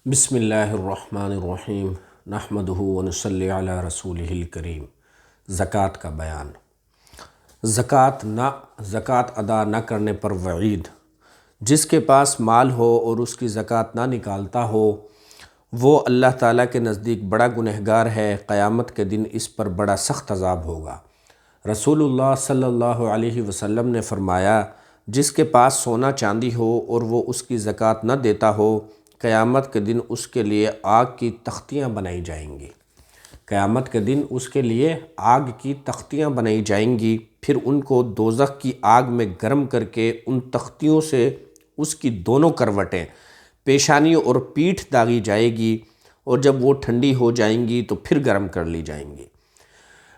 بسم اللہ الرحمن الرحیم نحمدہ ونصلی علی رسولہ الکریم۔ زکوٰۃ کا بیان۔ زکوٰۃ ادا نہ کرنے پر وعید۔ جس کے پاس مال ہو اور اس کی زکوٰۃ نہ نکالتا ہو وہ اللہ تعالیٰ کے نزدیک بڑا گنہگار ہے، قیامت کے دن اس پر بڑا سخت عذاب ہوگا۔ رسول اللہ صلی اللہ علیہ وسلم نے فرمایا، جس کے پاس سونا چاندی ہو اور وہ اس کی زکوٰۃ نہ دیتا ہو، قیامت کے دن اس کے لیے آگ کی تختیاں بنائی جائیں گی۔ قیامت کے دن اس کے لیے آگ کی تختیاں بنائی جائیں گی، پھر ان کو دوزخ کی آگ میں گرم کر کے ان تختیوں سے اس کی دونوں کروٹیں، پیشانی اور پیٹھ داغی جائے گی، اور جب وہ ٹھنڈی ہو جائیں گی تو پھر گرم کر لی جائیں گی۔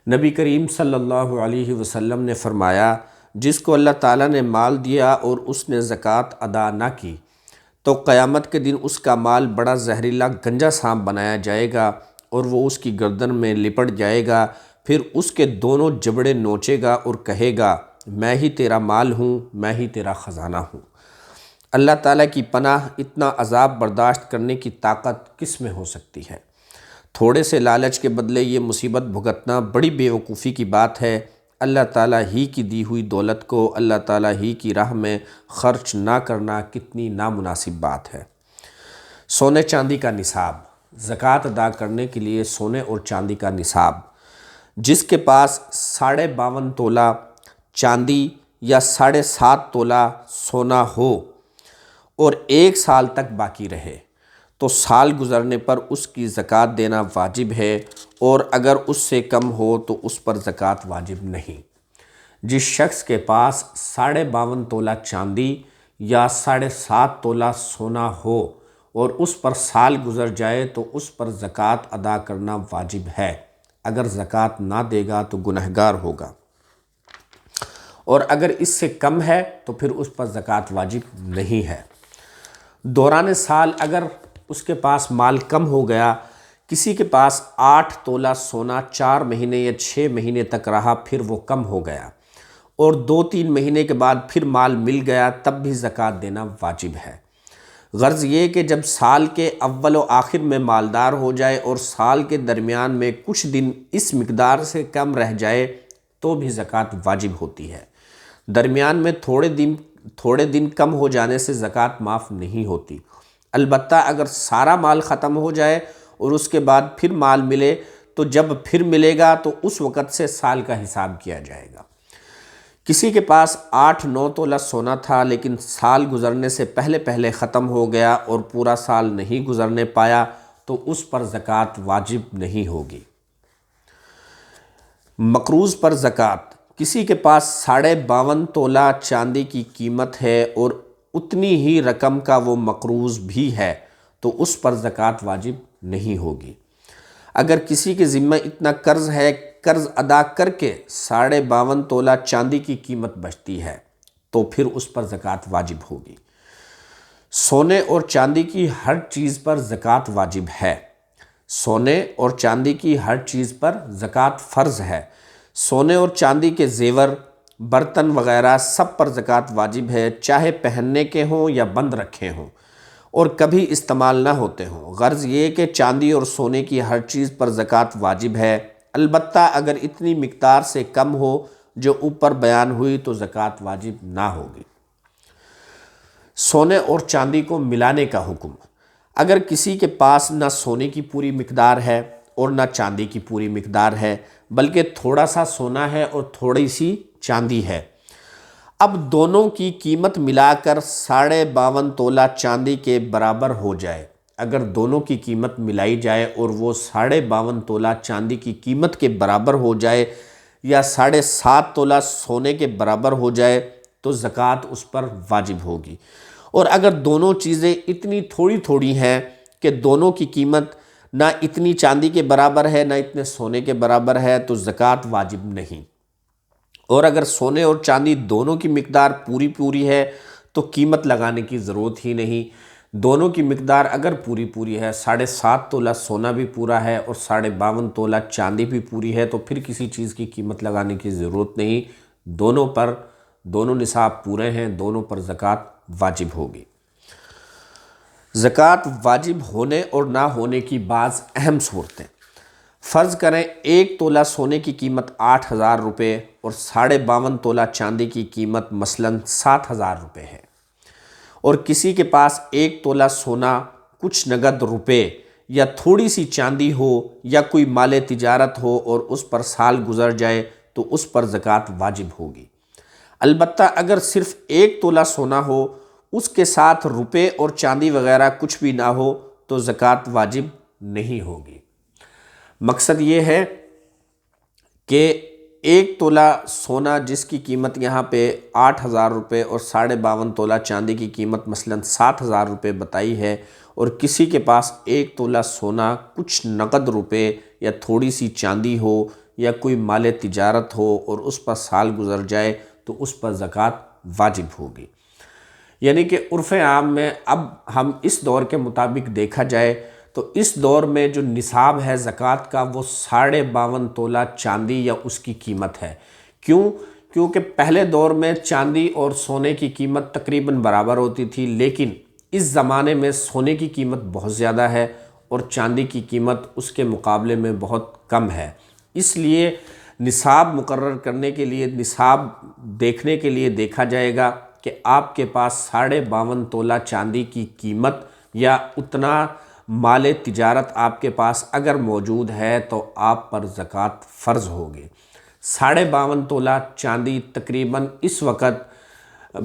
نبی کریم صلی اللہ علیہ وسلم نے فرمایا، جس کو اللہ تعالیٰ نے مال دیا اور اس نے زکوٰۃ ادا نہ کی تو قیامت کے دن اس کا مال بڑا زہریلا گنجا سانپ بنایا جائے گا اور وہ اس کی گردن میں لپٹ جائے گا، پھر اس کے دونوں جبڑے نوچے گا اور کہے گا، میں ہی تیرا مال ہوں، میں ہی تیرا خزانہ ہوں۔ اللہ تعالیٰ کی پناہ، اتنا عذاب برداشت کرنے کی طاقت کس میں ہو سکتی ہے؟ تھوڑے سے لالچ کے بدلے یہ مصیبت بھگتنا بڑی بیوقوفی کی بات ہے۔ اللہ تعالیٰ ہی کی دی ہوئی دولت کو اللہ تعالیٰ ہی کی راہ میں خرچ نہ کرنا کتنی نامناسب بات ہے۔ سونے چاندی کا نصاب۔ زکوٰۃ ادا کرنے کے لیے سونے اور چاندی کا نصاب۔ جس کے پاس 52.5 تولہ چاندی یا 7.5 تولہ سونا ہو اور 1 سال تک باقی رہے تو سال گزرنے پر اس کی زکوٰۃ دینا واجب ہے، اور اگر اس سے کم ہو تو اس پر زکوٰۃ واجب نہیں۔ جس شخص کے پاس 52.5 تولہ چاندی یا 7.5 تولہ سونا ہو اور اس پر سال گزر جائے تو اس پر زکوٰۃ ادا کرنا واجب ہے۔ اگر زکوٰۃ نہ دے گا تو گنہگار ہوگا، اور اگر اس سے کم ہے تو پھر اس پر زکوٰۃ واجب نہیں ہے۔ دوران سال اگر اس کے پاس مال کم ہو گیا، کسی کے پاس 8 تولہ سونا 4 مہینے یا 6 مہینے تک رہا، پھر وہ کم ہو گیا اور 2-3 مہینے کے بعد پھر مال مل گیا، تب بھی زکوٰۃ دینا واجب ہے۔ غرض یہ کہ جب سال کے اول و آخر میں مالدار ہو جائے اور سال کے درمیان میں کچھ دن اس مقدار سے کم رہ جائے تو بھی زکوٰۃ واجب ہوتی ہے۔ درمیان میں تھوڑے دن کم ہو جانے سے زکوٰۃ معاف نہیں ہوتی، البتہ اگر سارا مال ختم ہو جائے اور اس کے بعد پھر مال ملے تو جب پھر ملے گا تو اس وقت سے سال کا حساب کیا جائے گا۔ کسی کے پاس 8-9 تولہ سونا تھا لیکن سال گزرنے سے پہلے ختم ہو گیا اور پورا سال نہیں گزرنے پایا تو اس پر زکوٰۃ واجب نہیں ہوگی۔ مقروض پر زکوٰۃ۔ کسی کے پاس 52.5 تولہ چاندی کی قیمت ہے اور اتنی ہی رقم کا وہ مقروض بھی ہے تو اس پر زکوٰۃ واجب نہیں ہوگی۔ اگر کسی کے ذمہ اتنا قرض ہے، قرض ادا کر کے 52.5 تولہ چاندی کی قیمت بچتی ہے تو پھر اس پر زکوٰۃ واجب ہوگی۔ سونے اور چاندی کی ہر چیز پر زکوٰۃ واجب ہے۔ سونے اور چاندی کی ہر چیز پر زکوٰۃ فرض ہے۔ سونے اور چاندی کے زیور، برتن وغیرہ سب پر زکوٰۃ واجب ہے، چاہے پہننے کے ہوں یا بند رکھے ہوں اور کبھی استعمال نہ ہوتے ہوں۔ غرض یہ کہ چاندی اور سونے کی ہر چیز پر زکوٰۃ واجب ہے، البتہ اگر اتنی مقدار سے کم ہو جو اوپر بیان ہوئی تو زکوٰۃ واجب نہ ہوگی۔ سونے اور چاندی کو ملانے کا حکم۔ اگر کسی کے پاس نہ سونے کی پوری مقدار ہے اور نہ چاندی کی پوری مقدار ہے، بلکہ تھوڑا سا سونا ہے اور تھوڑی سی چاندی ہے، اب دونوں کی قیمت ملا کر 52.5 تولہ چاندی کے برابر ہو جائے، اگر دونوں کی قیمت ملائی جائے اور وہ 52.5 تولہ چاندی کی قیمت کے برابر ہو جائے یا 7.5 تولہ سونے کے برابر ہو جائے تو زکوٰۃ اس پر واجب ہوگی، اور اگر دونوں چیزیں اتنی تھوڑی ہیں کہ دونوں کی قیمت نہ اتنی چاندی کے برابر ہے نہ اتنے سونے کے برابر ہے تو زکوٰۃ واجب نہیں، اور اگر سونے اور چاندی دونوں کی مقدار پوری ہے تو قیمت لگانے کی ضرورت ہی نہیں۔ دونوں کی مقدار اگر پوری ہے، 7.5 تولہ سونا بھی پورا ہے اور 52.5 تولہ چاندی بھی پوری ہے، تو پھر کسی چیز کی قیمت لگانے کی ضرورت نہیں، دونوں نصاب پورے ہیں، دونوں پر زکوٰۃ واجب ہوگی۔ زکوٰۃ واجب ہونے اور نہ ہونے کی بعض اہم صورتیں۔ فرض کریں 1 تولہ سونے کی قیمت 8,000 روپے اور 52.5 تولہ چاندی کی قیمت مثلاً 7,000 روپے ہے، اور کسی کے پاس 1 تولہ سونا، کچھ نقد روپے یا تھوڑی سی چاندی ہو یا کوئی مال تجارت ہو اور اس پر سال گزر جائے تو اس پر زکوٰۃ واجب ہوگی۔ البتہ اگر صرف 1 تولہ سونا ہو، اس کے ساتھ روپے اور چاندی وغیرہ کچھ بھی نہ ہو تو زکوٰۃ واجب نہیں ہوگی۔ مقصد یہ ہے کہ 1 تولہ سونا جس کی قیمت یہاں پہ 8,000 روپے اور 52.5 تولہ چاندی کی قیمت مثلاً 7,000 روپے بتائی ہے، اور کسی کے پاس 1 تولہ سونا، کچھ نقد روپے یا تھوڑی سی چاندی ہو یا کوئی مال تجارت ہو اور اس پر سال گزر جائے تو اس پر زکوٰۃ واجب ہوگی۔ یعنی کہ عرف عام میں اب ہم اس دور کے مطابق دیکھا جائے تو اس دور میں جو نصاب ہے زکوٰۃ کا وہ 52.5 تولہ چاندی یا اس کی قیمت ہے۔ کیونکہ پہلے دور میں چاندی اور سونے کی قیمت تقریباً برابر ہوتی تھی، لیکن اس زمانے میں سونے کی قیمت بہت زیادہ ہے اور چاندی کی قیمت اس کے مقابلے میں بہت کم ہے۔ اس لیے نصاب مقرر کرنے کے لیے، نصاب دیکھنے کے لیے دیکھا جائے گا کہ آپ کے پاس 52.5 تولہ چاندی کی قیمت یا اتنا مال تجارت آپ کے پاس اگر موجود ہے تو آپ پر زکوٰۃ فرض ہوگی۔ 52.5 تولہ چاندی تقریباً اس وقت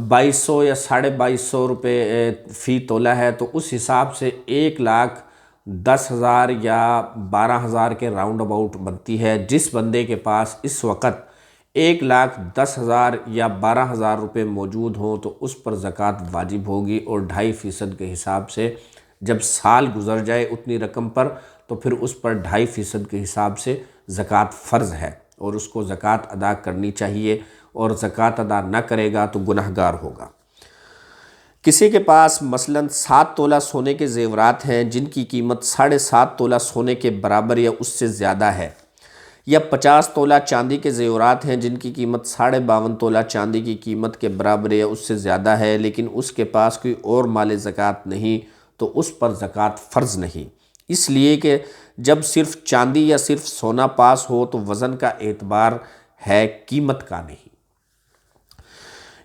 2,200 یا 2,250 روپے فی تولہ ہے، تو اس حساب سے 1,10,000 یا 12,000 کے راؤنڈ اباؤٹ بنتی ہے۔ جس بندے کے پاس اس وقت 1,10,000 یا 12,000 روپے موجود ہوں تو اس پر زکوٰۃ واجب ہوگی، اور 2.5% کے حساب سے جب سال گزر جائے اتنی رقم پر تو پھر اس پر 2.5% کے حساب سے زکوٰۃ فرض ہے اور اس کو زکوٰۃ ادا کرنی چاہیے، اور زکوٰۃ ادا نہ کرے گا تو گنہگار ہوگا۔ کسی کے پاس مثلاً 7 تولہ سونے کے زیورات ہیں جن کی قیمت 7.5 تولہ سونے کے برابر یا اس سے زیادہ ہے، یا 50 تولہ چاندی کے زیورات ہیں جن کی قیمت 52.5 تولہ چاندی کی قیمت کے برابر یا اس سے زیادہ ہے، لیکن اس کے پاس کوئی اور مال زکوٰۃ نہیں تو اس پر زکوٰۃ فرض نہیں، اس لیے کہ جب صرف چاندی یا صرف سونا پاس ہو تو وزن کا اعتبار ہے، قیمت کا نہیں۔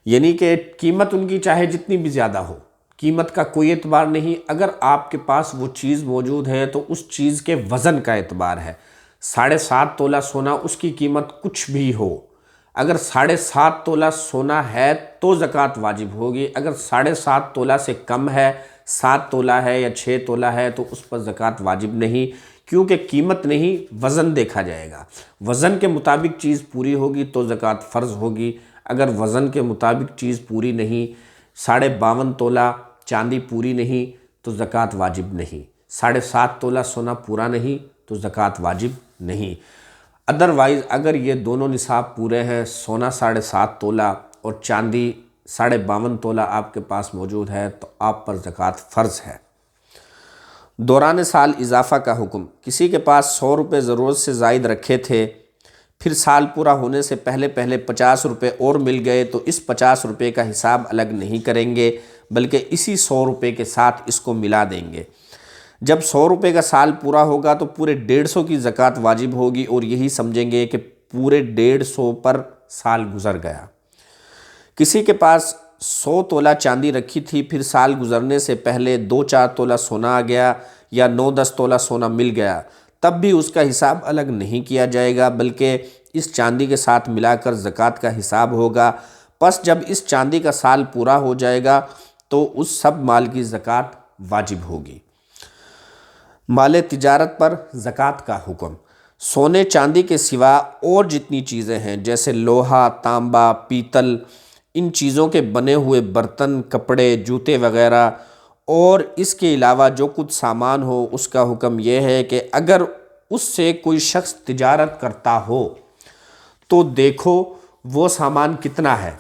یعنی کہ قیمت ان کی چاہے جتنی بھی زیادہ ہو، قیمت کا کوئی اعتبار نہیں۔ اگر آپ کے پاس وہ چیز موجود ہے تو اس چیز کے وزن کا اعتبار ہے۔ 7.5 تولہ سونا اس کی قیمت کچھ بھی ہو، اگر 7.5 تولہ سونا ہے تو زکوٰۃ واجب ہوگی، اگر 7.5 تولہ سے کم ہے، 7 تولہ ہے یا 6 تولہ ہے تو اس پر زکوٰۃ واجب نہیں، کیونکہ قیمت نہیں، وزن دیکھا جائے گا۔ وزن کے مطابق چیز پوری ہوگی تو زکوٰۃ فرض ہوگی، اگر وزن کے مطابق چیز پوری نہیں، 52.5 تولہ چاندی پوری نہیں تو زکوٰۃ واجب نہیں، 7.5 تولہ سونا پورا نہیں تو زکوٰۃ واجب نہیں۔ ادروائز اگر یہ دونوں نصاب پورے ہیں، سونا 7.5 تولہ اور چاندی 52.5 تولہ آپ کے پاس موجود ہے تو آپ پر زکوٰۃ فرض ہے۔ دوران سال اضافہ کا حکم۔ کسی کے پاس 100 روپے ضرورت سے زائد رکھے تھے، پھر سال پورا ہونے سے پہلے 50 روپے اور مل گئے تو اس 50 روپے کا حساب الگ نہیں کریں گے، بلکہ اسی 100 روپے کے ساتھ اس کو ملا دیں گے۔ جب 100 روپے کا سال پورا ہوگا تو پورے 150 کی زکوٰۃ واجب ہوگی، اور یہی سمجھیں گے کہ پورے 150 پر سال گزر گیا۔ کسی کے پاس 100 تولہ چاندی رکھی تھی، پھر سال گزرنے سے پہلے 2-4 تولہ سونا آ گیا یا 9-10 تولہ سونا مل گیا، تب بھی اس کا حساب الگ نہیں کیا جائے گا، بلکہ اس چاندی کے ساتھ ملا کر زکوٰۃ کا حساب ہوگا۔ پس جب اس چاندی کا سال پورا ہو جائے گا تو اس سب مال کی زکوٰۃ واجب ہوگی۔ مال تجارت پر زکوٰۃ کا حکم۔ سونے چاندی کے سوا اور جتنی چیزیں ہیں جیسے لوہا، تانبا، پیتل، ان چیزوں کے بنے ہوئے برتن، کپڑے، جوتے وغیرہ، اور اس کے علاوہ جو کچھ سامان ہو، اس کا حکم یہ ہے کہ اگر اس سے کوئی شخص تجارت کرتا ہو تو دیکھو وہ سامان کتنا ہے۔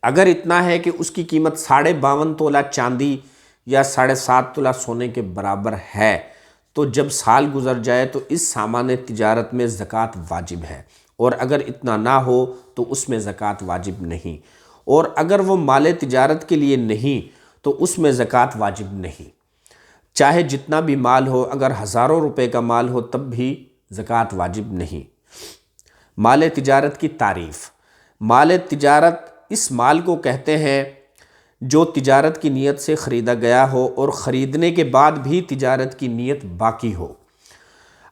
اگر اتنا ہے کہ اس کی قیمت 52.5 تولہ چاندی یا 7.5 تولہ سونے کے برابر ہے تو جب سال گزر جائے تو اس سامان تجارت میں زکوٰۃ واجب ہے، اور اگر اتنا نہ ہو تو اس میں زکوٰۃ واجب نہیں، اور اگر وہ مال تجارت کے لیے نہیں تو اس میں زکوٰۃ واجب نہیں، چاہے جتنا بھی مال ہو، اگر ہزاروں روپے کا مال ہو تب بھی زکوٰۃ واجب نہیں۔ مال تجارت کی تعریف۔ مال تجارت اس مال کو کہتے ہیں جو تجارت کی نیت سے خریدا گیا ہو اور خریدنے کے بعد بھی تجارت کی نیت باقی ہو۔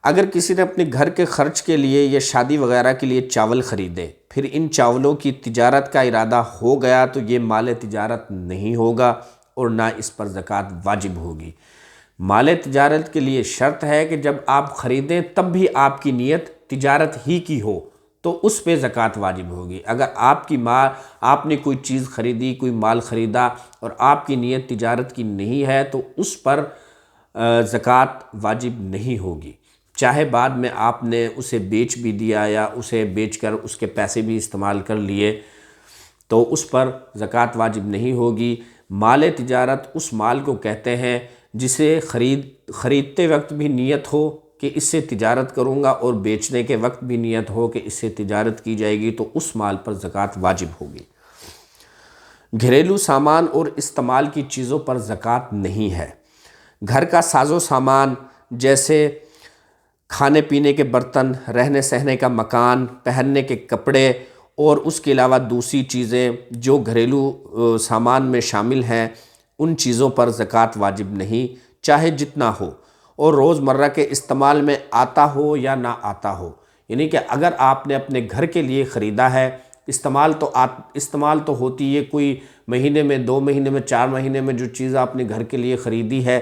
اگر کسی نے اپنے گھر کے خرچ کے لیے یا شادی وغیرہ کے لیے چاول خریدے، پھر ان چاولوں کی تجارت کا ارادہ ہو گیا تو یہ مال تجارت نہیں ہوگا اور نہ اس پر زکوٰۃ واجب ہوگی۔ مال تجارت کے لیے شرط ہے کہ جب آپ خریدیں تب بھی آپ کی نیت تجارت ہی کی ہو تو اس پہ زکوٰۃ واجب ہوگی۔ اگر آپ نے کوئی چیز خریدی، کوئی مال خریدا اور آپ کی نیت تجارت کی نہیں ہے تو اس پر زکوٰۃ واجب نہیں ہوگی، چاہے بعد میں آپ نے اسے بیچ بھی دیا یا اسے بیچ کر اس کے پیسے بھی استعمال کر لیے تو اس پر زکوٰۃ واجب نہیں ہوگی۔ مال تجارت اس مال کو کہتے ہیں جسے خریدتے وقت بھی نیت ہو کہ اس سے تجارت کروں گا اور بیچنے کے وقت بھی نیت ہو کہ اس سے تجارت کی جائے گی تو اس مال پر زکوٰۃ واجب ہوگی۔ گھریلو سامان اور استعمال کی چیزوں پر زکوٰۃ نہیں ہے۔ گھر کا ساز و سامان جیسے کھانے پینے کے برتن، رہنے سہنے کا مکان، پہننے کے کپڑے اور اس کے علاوہ دوسری چیزیں جو گھریلو سامان میں شامل ہیں ان چیزوں پر زکوٰۃ واجب نہیں، چاہے جتنا ہو اور روز مرہ کے استعمال میں آتا ہو یا نہ آتا ہو۔ یعنی کہ اگر آپ نے اپنے گھر کے لیے خریدا ہے، استعمال تو ہوتی ہے، کوئی مہینے میں، 2 مہینے میں، 4 مہینے میں جو چیز آپ نے گھر کے لیے خریدی ہے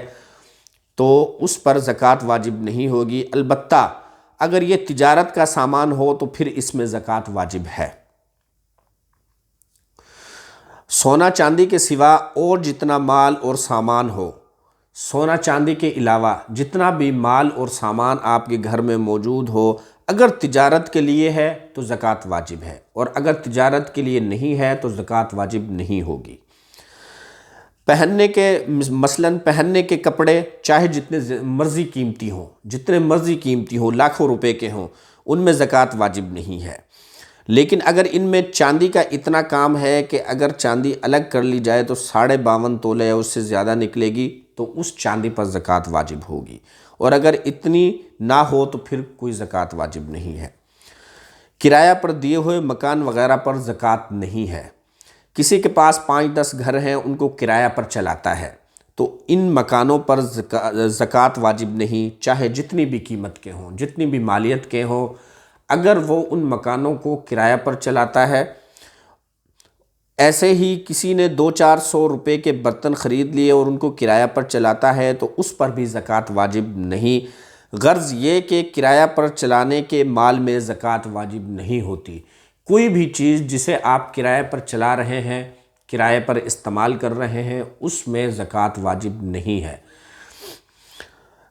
تو اس پر زکوٰۃ واجب نہیں ہوگی۔ البتہ اگر یہ تجارت کا سامان ہو تو پھر اس میں زکوٰۃ واجب ہے۔ سونا چاندی کے سوا اور جتنا مال اور سامان ہو، سونا چاندی کے علاوہ جتنا بھی مال اور سامان آپ کے گھر میں موجود ہو، اگر تجارت کے لیے ہے تو زکوٰۃ واجب ہے اور اگر تجارت کے لیے نہیں ہے تو زکوٰۃ واجب نہیں ہوگی۔ مثلاً پہننے کے کپڑے چاہے جتنے مرضی قیمتی ہوں، لاکھوں روپے کے ہوں، ان میں زکوٰۃ واجب نہیں ہے۔ لیکن اگر ان میں چاندی کا اتنا کام ہے کہ اگر چاندی الگ کر لی جائے تو 52.5 تولے یا اس سے زیادہ نکلے گی تو اس چاندی پر زکوٰۃ واجب ہوگی، اور اگر اتنی نہ ہو تو پھر کوئی زکوٰۃ واجب نہیں ہے۔ کرایہ پر دیے ہوئے مکان وغیرہ پر زکوٰۃ نہیں ہے۔ کسی کے پاس 5-10 گھر ہیں، ان کو کرایہ پر چلاتا ہے تو ان مکانوں پر زکوٰۃ واجب نہیں، چاہے جتنی بھی قیمت کے ہوں، جتنی بھی مالیت کے ہوں، اگر وہ ان مکانوں کو کرایہ پر چلاتا ہے۔ ایسے ہی کسی نے 200-400 روپے کے برتن خرید لیے اور ان کو کرایہ پر چلاتا ہے تو اس پر بھی زکوٰۃ واجب نہیں، غرض یہ کہ کرایہ پر چلانے کے مال میں زکوٰۃ واجب نہیں ہوتی۔ کوئی بھی چیز جسے آپ کرایہ پر چلا رہے ہیں، کرایہ پر استعمال کر رہے ہیں، اس میں زکوٰۃ واجب نہیں ہے۔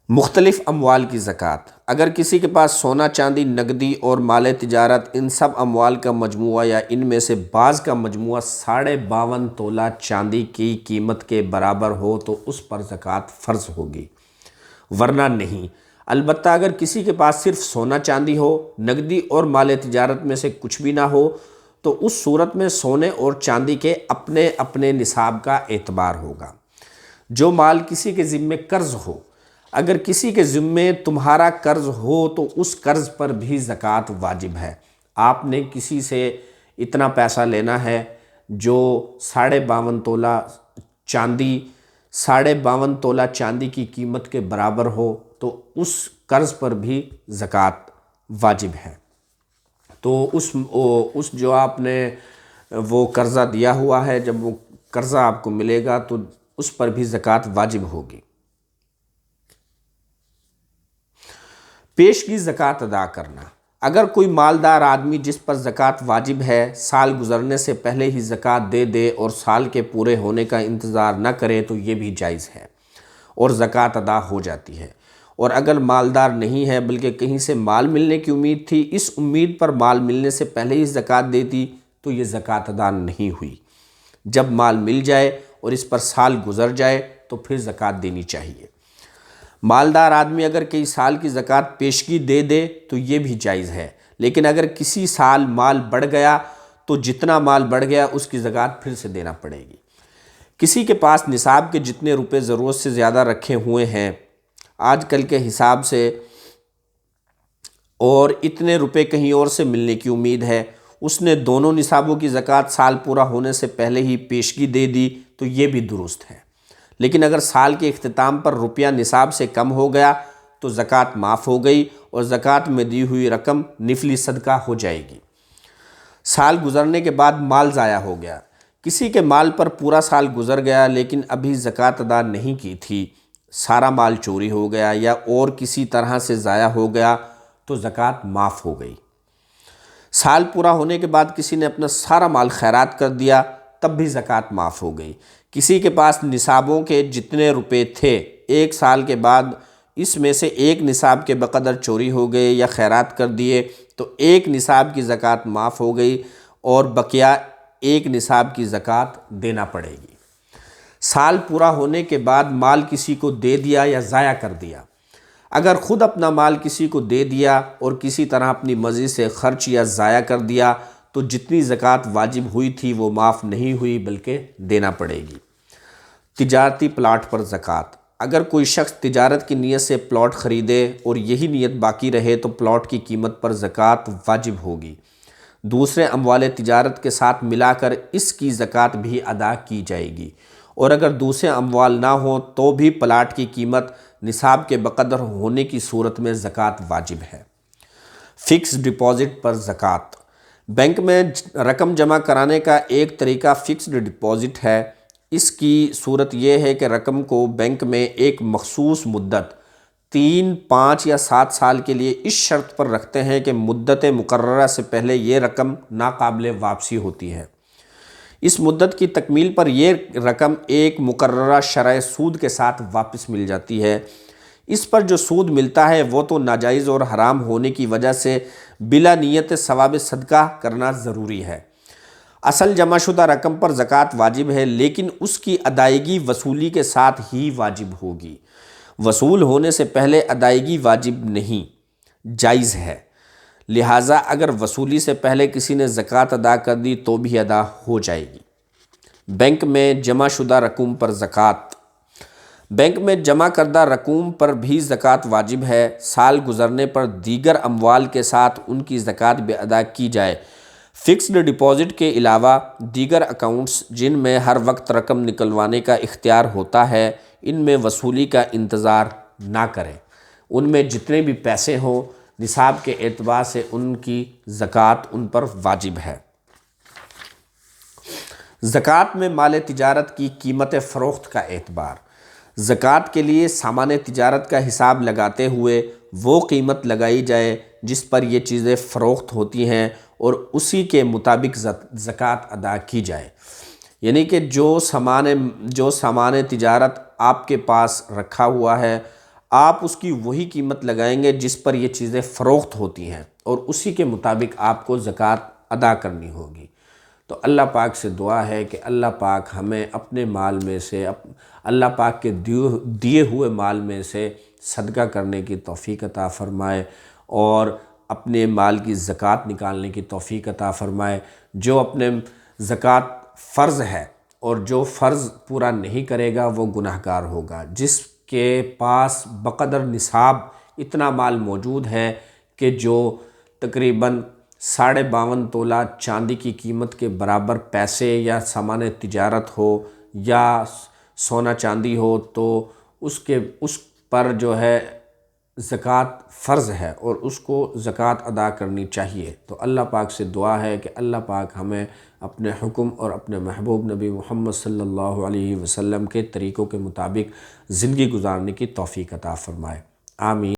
مختلف اموال کی زکوٰۃ۔ اگر کسی کے پاس سونا چاندی، نقدی اور مال تجارت، ان سب اموال کا مجموعہ یا ان میں سے بعض کا مجموعہ 52.5 تولہ چاندی کی قیمت کے برابر ہو تو اس پر زکوٰۃ فرض ہوگی، ورنہ نہیں۔ البتہ اگر کسی کے پاس صرف سونا چاندی ہو، نقدی اور مال تجارت میں سے کچھ بھی نہ ہو تو اس صورت میں سونے اور چاندی کے اپنے اپنے نصاب کا اعتبار ہوگا۔ جو مال کسی کے ذمے قرض ہو، اگر کسی کے ذمے تمہارا قرض ہو تو اس قرض پر بھی زکوٰۃ واجب ہے۔ آپ نے کسی سے اتنا پیسہ لینا ہے جو 52.5 تولہ چاندی 52.5 تولہ چاندی کی قیمت کے برابر ہو تو اس قرض پر بھی زکوٰۃ واجب ہے۔ تو اس جو آپ نے وہ قرضہ دیا ہوا ہے، جب وہ قرضہ آپ کو ملے گا تو اس پر بھی زکوٰۃ واجب ہوگی۔ پیشگی زکوٰۃ ادا کرنا۔ اگر کوئی مالدار آدمی جس پر زکوٰۃ واجب ہے سال گزرنے سے پہلے ہی زکوٰۃ دے دے اور سال کے پورے ہونے کا انتظار نہ کرے تو یہ بھی جائز ہے اور زکوٰۃ ادا ہو جاتی ہے۔ اور اگر مالدار نہیں ہے بلکہ کہیں سے مال ملنے کی امید تھی، اس امید پر مال ملنے سے پہلے ہی زکوٰۃ دے دی تو یہ زکوٰۃ ادا نہیں ہوئی۔ جب مال مل جائے اور اس پر سال گزر جائے تو پھر زکوٰۃ دینی چاہیے۔ مالدار آدمی اگر کئی سال کی زکوٰۃ پیشگی دے دے تو یہ بھی جائز ہے، لیکن اگر کسی سال مال بڑھ گیا تو جتنا مال بڑھ گیا اس کی زکوٰۃ پھر سے دینا پڑے گی۔ کسی کے پاس نصاب کے جتنے روپے ضرورت سے زیادہ رکھے ہوئے ہیں آج کل کے حساب سے، اور اتنے روپے کہیں اور سے ملنے کی امید ہے، اس نے دونوں نصابوں کی زکوٰۃ سال پورا ہونے سے پہلے ہی پیشگی دے دی تو یہ بھی درست ہے۔ لیکن اگر سال کے اختتام پر روپیہ نصاب سے کم ہو گیا تو زکوٰۃ معاف ہو گئی اور زکوٰۃ میں دی ہوئی رقم نفلی صدقہ ہو جائے گی۔ سال گزرنے کے بعد مال ضائع ہو گیا، کسی کے مال پر پورا سال گزر گیا لیکن ابھی زکوٰۃ ادا نہیں کی تھی، سارا مال چوری ہو گیا یا اور کسی طرح سے ضائع ہو گیا تو زکوٰۃ معاف ہو گئی۔ سال پورا ہونے کے بعد کسی نے اپنا سارا مال خیرات کر دیا، تب بھی زکوٰۃ معاف ہو گئی۔ کسی کے پاس نصابوں کے جتنے روپے تھے، ایک سال کے بعد اس میں سے ایک نصاب کے بقدر چوری ہو گئے یا خیرات کر دیے تو ایک نصاب کی زکوٰۃ معاف ہو گئی اور بقیہ ایک نصاب کی زکوٰۃ دینا پڑے گی۔ سال پورا ہونے کے بعد مال کسی کو دے دیا یا ضائع کر دیا، اگر خود اپنا مال کسی کو دے دیا اور کسی طرح اپنی مرضی سے خرچ یا ضائع کر دیا تو جتنی زکوٰۃ واجب ہوئی تھی وہ معاف نہیں ہوئی بلکہ دینا پڑے گی۔ تجارتی پلاٹ پر زکوٰۃ، اگر کوئی شخص تجارت کی نیت سے پلاٹ خریدے اور یہی نیت باقی رہے تو پلاٹ کی قیمت پر زکوٰۃ واجب ہوگی۔ دوسرے اموال تجارت کے ساتھ ملا کر اس کی زکوٰۃ بھی ادا کی جائے گی، اور اگر دوسرے اموال نہ ہوں تو بھی پلاٹ کی قیمت نصاب کے بقدر ہونے کی صورت میں زکوٰۃ واجب ہے۔ فکس ڈپازٹ پر زکوٰۃ، بینک میں رقم جمع کرانے کا ایک طریقہ فکسڈ ڈپازٹ ہے۔ اس کی صورت یہ ہے کہ رقم کو بینک میں ایک مخصوص مدت 3، 5 یا 7 سال کے لیے اس شرط پر رکھتے ہیں کہ مدت مقررہ سے پہلے یہ رقم ناقابل واپسی ہوتی ہے۔ اس مدت کی تکمیل پر یہ رقم ایک مقررہ شرح سود کے ساتھ واپس مل جاتی ہے۔ اس پر جو سود ملتا ہے وہ تو ناجائز اور حرام ہونے کی وجہ سے بلا نیت ثواب صدقہ کرنا ضروری ہے۔ اصل جمع شدہ رقم پر زکوٰۃ واجب ہے لیکن اس کی ادائیگی وصولی کے ساتھ ہی واجب ہوگی، وصول ہونے سے پہلے ادائیگی واجب نہیں، جائز ہے۔ لہٰذا اگر وصولی سے پہلے کسی نے زکوٰۃ ادا کر دی تو بھی ادا ہو جائے گی۔ بینک میں جمع شدہ رقوم پر زکوٰۃ، بینک میں جمع کردہ رقوم پر بھی زکوٰۃ واجب ہے۔ سال گزرنے پر دیگر اموال کے ساتھ ان کی زکوٰۃ بھی ادا کی جائے۔ فکسڈ ڈپازٹ کے علاوہ دیگر اکاؤنٹس جن میں ہر وقت رقم نکلوانے کا اختیار ہوتا ہے، ان میں وصولی کا انتظار نہ کریں۔ ان میں جتنے بھی پیسے ہوں نصاب کے اعتبار سے ان کی زکوٰۃ ان پر واجب ہے۔ زکوٰۃ میں مال تجارت کی قیمت فروخت کا اعتبار، زکوٰۃ کے لیے سامان تجارت کا حساب لگاتے ہوئے وہ قیمت لگائی جائے جس پر یہ چیزیں فروخت ہوتی ہیں اور اسی کے مطابق زکوٰۃ ادا کی جائے۔ یعنی کہ جو سامان تجارت آپ کے پاس رکھا ہوا ہے آپ اس کی وہی قیمت لگائیں گے جس پر یہ چیزیں فروخت ہوتی ہیں اور اسی کے مطابق آپ کو زکوٰۃ ادا کرنی ہوگی۔ تو اللہ پاک سے دعا ہے کہ اللہ پاک ہمیں اپنے مال میں سے، اللہ پاک کے دیے ہوئے مال میں سے صدقہ کرنے کی توفیق عطا فرمائے اور اپنے مال کی زکوٰۃ نکالنے کی توفیق عطا فرمائے۔ جو اپنے زکوٰۃ فرض ہے اور جو فرض پورا نہیں کرے گا وہ گناہگار ہوگا۔ جس کے پاس بقدر نصاب اتنا مال موجود ہے کہ جو تقریباً 52.5 تولہ چاندی کی قیمت کے برابر پیسے یا سامان تجارت ہو یا سونا چاندی ہو تو اس پر جو ہے زکوٰۃ فرض ہے اور اس کو زکوٰۃ ادا کرنی چاہیے۔ تو اللہ پاک سے دعا ہے کہ اللہ پاک ہمیں اپنے حکم اور اپنے محبوب نبی محمد صلی اللہ علیہ وسلم کے طریقوں کے مطابق زندگی گزارنے کی توفیق عطا فرمائے، آمین۔